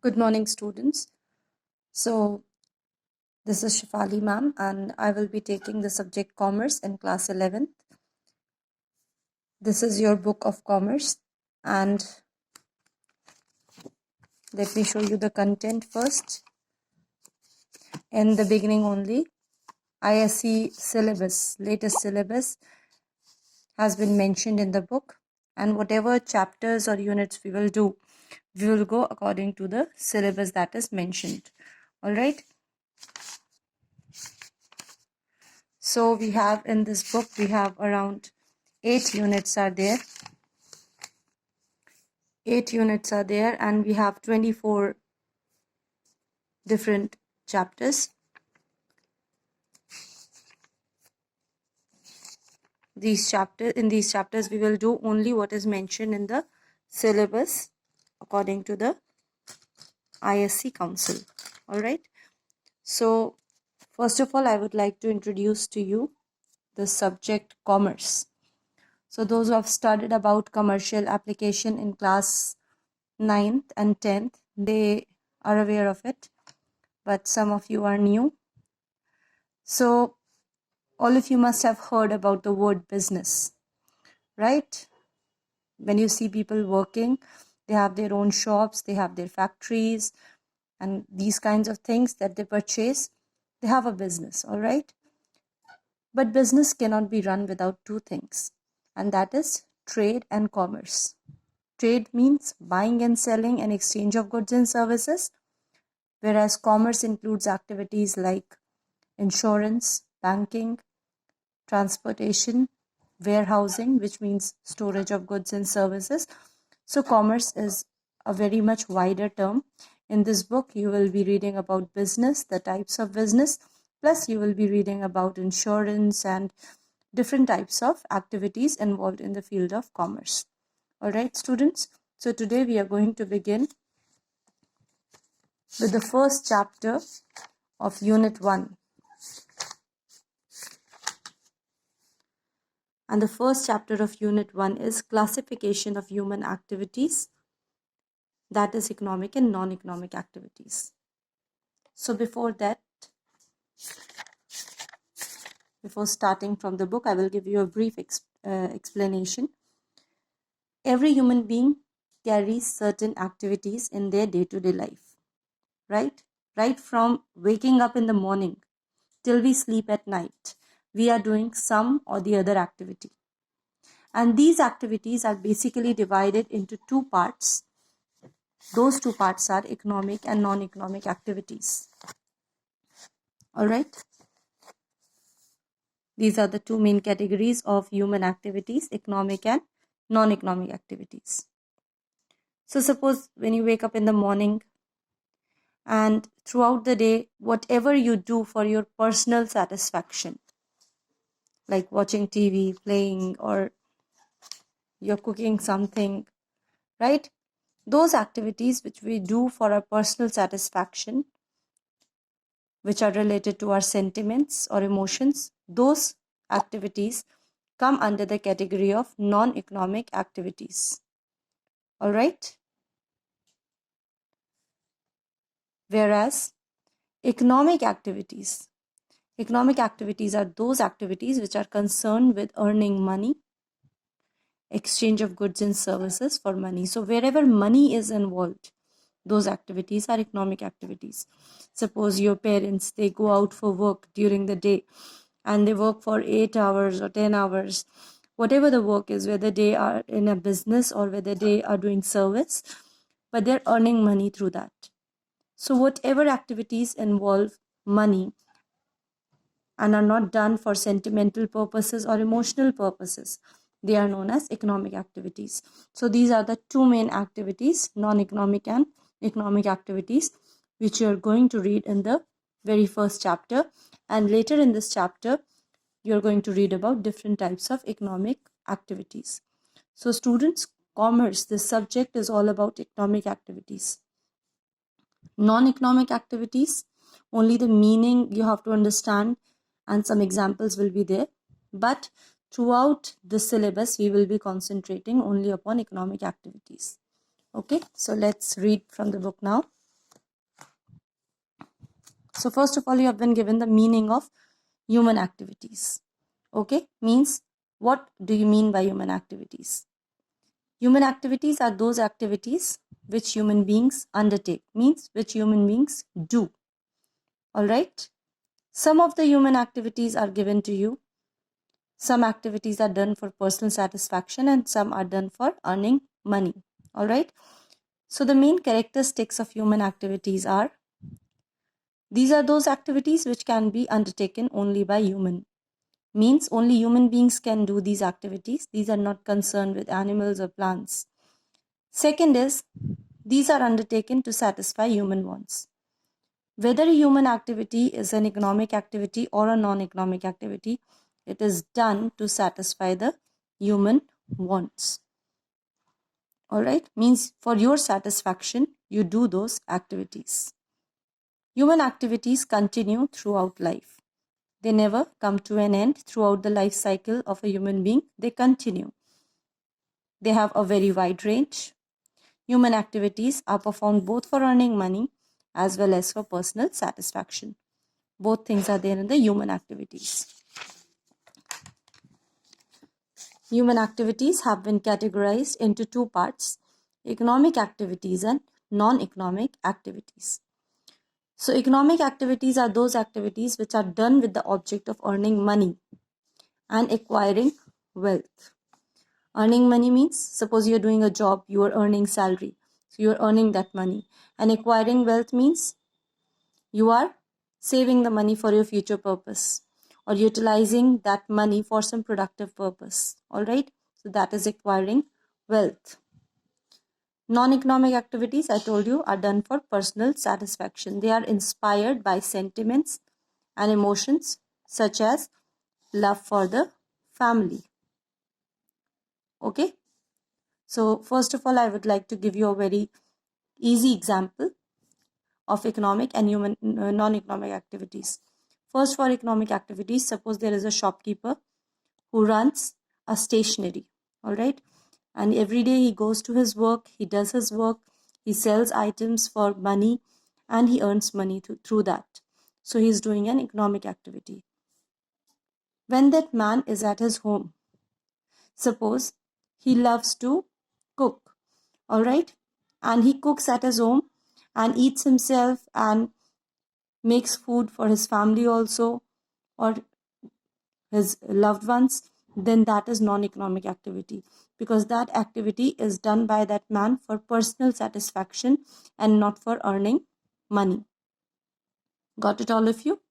Good morning, students. So, this is Shafali ma'am, and I will be taking the subject Commerce in class 11th. This is your book of Commerce, and let me show you the content first. In the beginning only, ISC syllabus, latest syllabus has been mentioned in the book, and whatever chapters or units we will do, we will go according to the syllabus that is mentioned. All right. So we have in this book, we have around 8 units are there. 8 units are there, and we have 24 different chapters. In these chapters, we will do only what is mentioned in the syllabus according to the ISC Council. All right. So, first of all, I would like to introduce to you the subject commerce. So, those who have studied about commercial application in class 9th and 10th, they are aware of it, but some of you are new. So, all of you must have heard about the word business, right? When you see people working, they have their own shops, they have their factories, and these kinds of things that they purchase, they have a business, all right? But business cannot be run without two things, and that is trade and commerce. Trade means buying and selling and exchange of goods and services, whereas commerce includes activities like insurance, banking, transportation, warehousing, which means storage of goods and services. So commerce is a very much wider term. In this book, you will be reading about business, the types of business, plus you will be reading about insurance and different types of activities involved in the field of commerce. All right, students. So today we are going to begin with the first chapter of Unit 1. And the first chapter of Unit 1 is Classification of Human Activities, that is economic and non-economic activities. So before starting from the book, I will give you a brief explanation. Every human being carries certain activities in their day-to-day life, right? Right from waking up in the morning till we sleep at night, we are doing some or the other activity. And these activities are basically divided into two parts. Those two parts are economic and non-economic activities. All right. These are the two main categories of human activities, economic and non-economic activities. So suppose when you wake up in the morning and throughout the day, whatever you do for your personal satisfaction, like watching TV, playing, or you're cooking something, right? Those activities which we do for our personal satisfaction, which are related to our sentiments or emotions, those activities come under the category of non-economic activities. All right? Whereas economic activities are those activities which are concerned with earning money, exchange of goods and services for money. So wherever money is involved, those activities are economic activities. Suppose your parents, they go out for work during the day and they work for 8 hours or 10 hours, whatever the work is, whether they are in a business or whether they are doing service, but they're earning money through that. So whatever activities involve money and are not done for sentimental purposes or emotional purposes, they are known as economic activities. So these are the two main activities, non-economic and economic activities, which you are going to read in the very first chapter. And later in this chapter, you are going to read about different types of economic activities. So students, commerce, this subject is all about economic activities. Non-economic activities, only the meaning you have to understand and some examples will be there. But throughout the syllabus, we will be concentrating only upon economic activities. Okay, so let's read from the book now. So first of all, you have been given the meaning of human activities. Okay, means what do you mean by human activities? Human activities are those activities which human beings undertake, means which human beings do. All right. Some of the human activities are given to you. Some activities are done for personal satisfaction and some are done for earning money. All right. So the main characteristics of human activities are, these are those activities which can be undertaken only by human. Means only human beings can do these activities. These are not concerned with animals or plants. Second is, these are undertaken to satisfy human wants. Whether a human activity is an economic activity or a non-economic activity, it is done to satisfy the human wants. All right, means for your satisfaction, you do those activities. Human activities continue throughout life. They never come to an end. Throughout the life cycle of a human being, they continue. They have a very wide range. Human activities are performed both for earning money as well as for personal satisfaction. Both things are there in the human activities. Human activities have been categorized into two parts: economic activities and non-economic activities. So economic activities are those activities which are done with the object of earning money and acquiring wealth. Earning money means, suppose you're doing a job, you are earning salary. So you're earning that money. And acquiring wealth means you are saving the money for your future purpose or utilizing that money for some productive purpose. All right. So that is acquiring wealth. Non-economic activities, I told you, are done for personal satisfaction. They are inspired by sentiments and emotions such as love for the family. Okay. So first of all, I would like to give you a very easy example of economic and non-economic activities. First, for economic activities, suppose there is a shopkeeper who runs a stationery. All right. And every day he goes to his work, he does his work, he sells items for money and he earns money through that. So he is doing an economic activity. When that man is at his home, suppose he loves to cook, all right, and he cooks at his home and eats himself and makes food for his family also or his loved ones, then that is non-economic activity, because that activity is done by that man for personal satisfaction and not for earning money. Got it, all of you?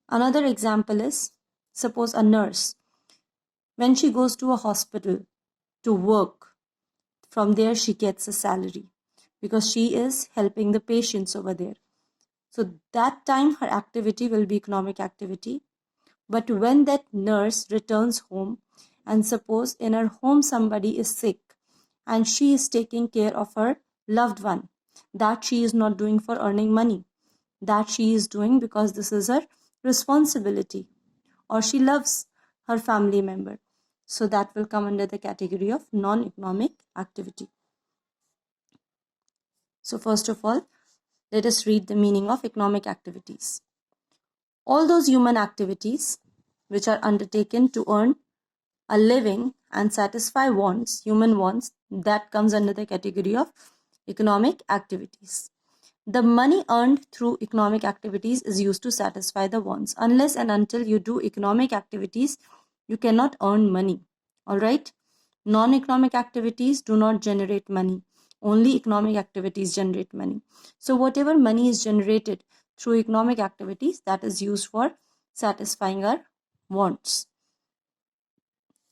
Another example is, suppose a nurse, when she goes to a hospital to work, from there she gets a salary because she is helping the patients over there. So that time her activity will be economic activity. But when that nurse returns home, and suppose in her home somebody is sick and she is taking care of her loved one, that she is not doing for earning money, that she is doing because this is her responsibility or she loves her family member. So that will come under the category of non-economic activity. So first of all, let us read the meaning of economic activities. All those human activities which are undertaken to earn a living and satisfy wants, human wants, that comes under the category of economic activities. The money earned through economic activities is used to satisfy the wants. Unless and until you do economic activities, you cannot earn money. All right? Non-economic activities do not generate money. Only economic activities generate money. So whatever money is generated through economic activities, that is used for satisfying our wants.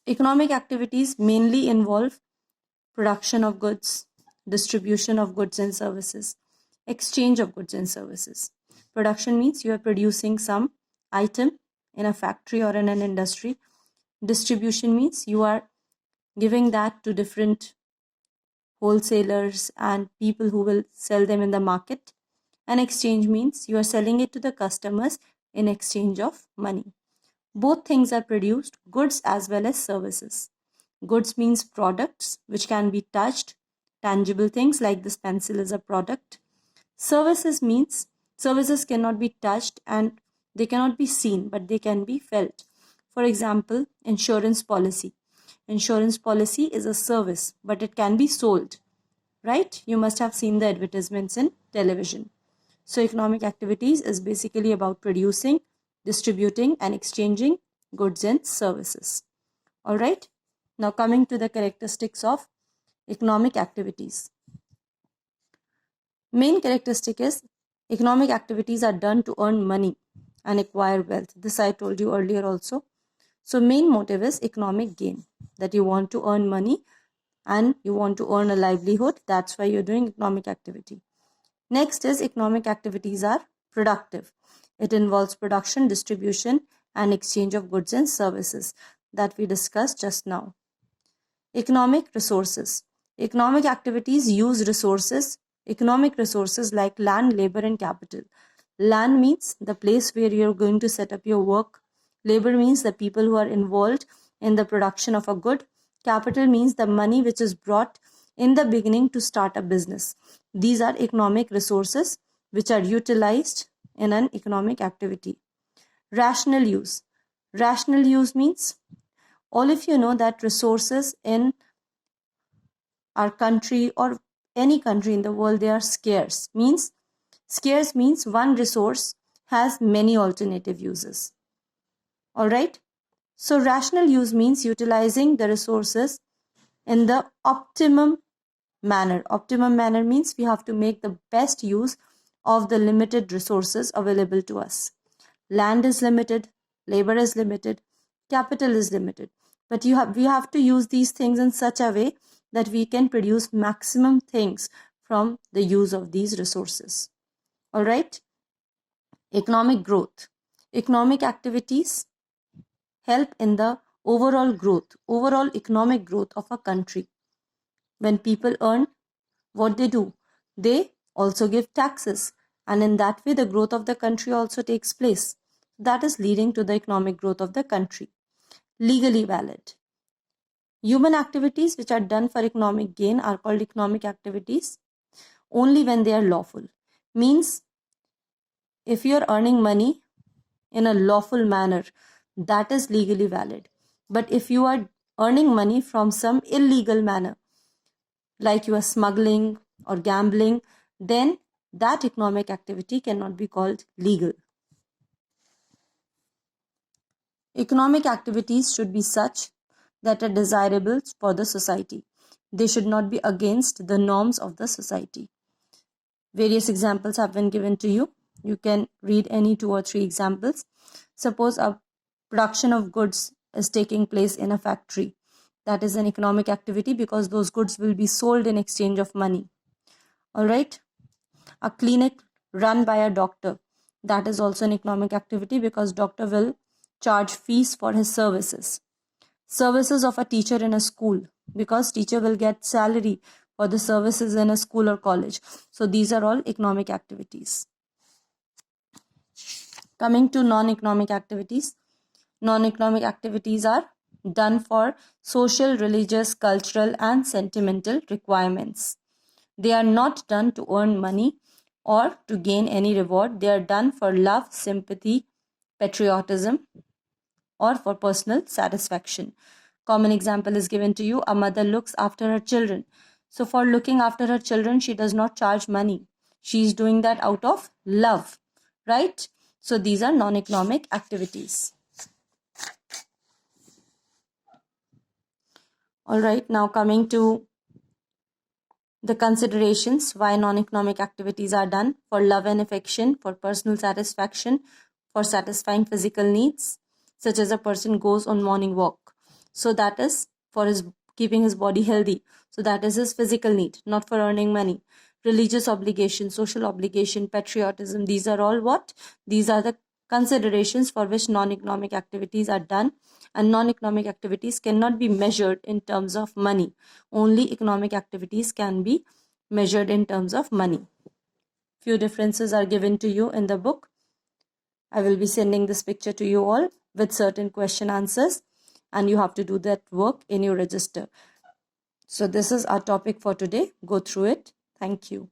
Economic activities mainly involve production of goods, distribution of goods and services, exchange of goods and services. Production means you are producing some item in a factory or in an industry. Distribution means you are giving that to different wholesalers and people who will sell them in the market. And exchange means you are selling it to the customers in exchange of money. Both things are produced, goods as well as services. Goods means products which can be touched, tangible things like this pencil is a product. Services means services cannot be touched and they cannot be seen, but they can be felt. For example, insurance policy. Insurance policy is a service, but it can be sold, right? You must have seen the advertisements in television. So economic activities is basically about producing, distributing and exchanging goods and services. All right. Now coming to the characteristics of economic activities. Main characteristic is economic activities are done to earn money and acquire wealth. This I told you earlier also. So main motive is economic gain, that you want to earn money and you want to earn a livelihood. That's why you're doing economic activity. Next is economic activities are productive. It involves production, distribution and exchange of goods and services that we discussed just now. Economic resources. Economic activities use resources, economic resources like land, labor and capital. Land means the place where you're going to set up your work. Labor means the people who are involved in the production of a good. Capital means the money which is brought in the beginning to start a business. These are economic resources which are utilized in an economic activity. Rational use. Rational use means all of you know that resources in our country or any country in the world, they are scarce. Scarce means one resource has many alternative uses. All right. So rational use means utilizing the resources in the optimum manner. Optimum manner means we have to make the best use of the limited resources available to us. Land is limited, labor is limited, capital is limited. But we have to use these things in such a way that we can produce maximum things from the use of these resources. All right. Economic growth. Economic activities help in the overall economic growth of a country. When people earn, what they do? They also give taxes, and in that way the growth of the country also takes place. That is leading to the economic growth of the country. Legally valid. Human activities which are done for economic gain are called economic activities only when they are lawful. Means if you are earning money in a lawful manner, that is legally valid. But if you are earning money from some illegal manner, like you are smuggling or gambling, then that economic activity cannot be called legal. Economic activities should be such that are desirable for the society. They should not be against the norms of the society. Various examples have been given to you. You can read any 2 or 3 examples. Suppose a production of goods is taking place in a factory. That is an economic activity because those goods will be sold in exchange of money. All right. A clinic run by a doctor. That is also an economic activity because doctor will charge fees for his services. Services of a teacher in a school because teacher will get salary for the services in a school or college. So these are all economic activities. Coming to non-economic activities. Non-economic activities are done for social, religious, cultural and sentimental requirements. They are not done to earn money or to gain any reward. They are done for love, sympathy, patriotism or for personal satisfaction. Common example is given to you. A mother looks after her children. So for looking after her children, she does not charge money. She is doing that out of love, right? So these are non-economic activities. All right, now coming to the considerations why non-economic activities are done: for love and affection, for personal satisfaction, for satisfying physical needs, such as a person goes on morning walk. So that is for his keeping his body healthy. So that is his physical need, not for earning money. Religious obligation, social obligation, patriotism, these are all what? These are the considerations for which non-economic activities are done, and non-economic activities cannot be measured in terms of money. Only economic activities can be measured in terms of money. Few differences are given to you in the book. I will be sending this picture to you all with certain question answers, and you have to do that work in your register. So this is our topic for today. Go through it. Thank you.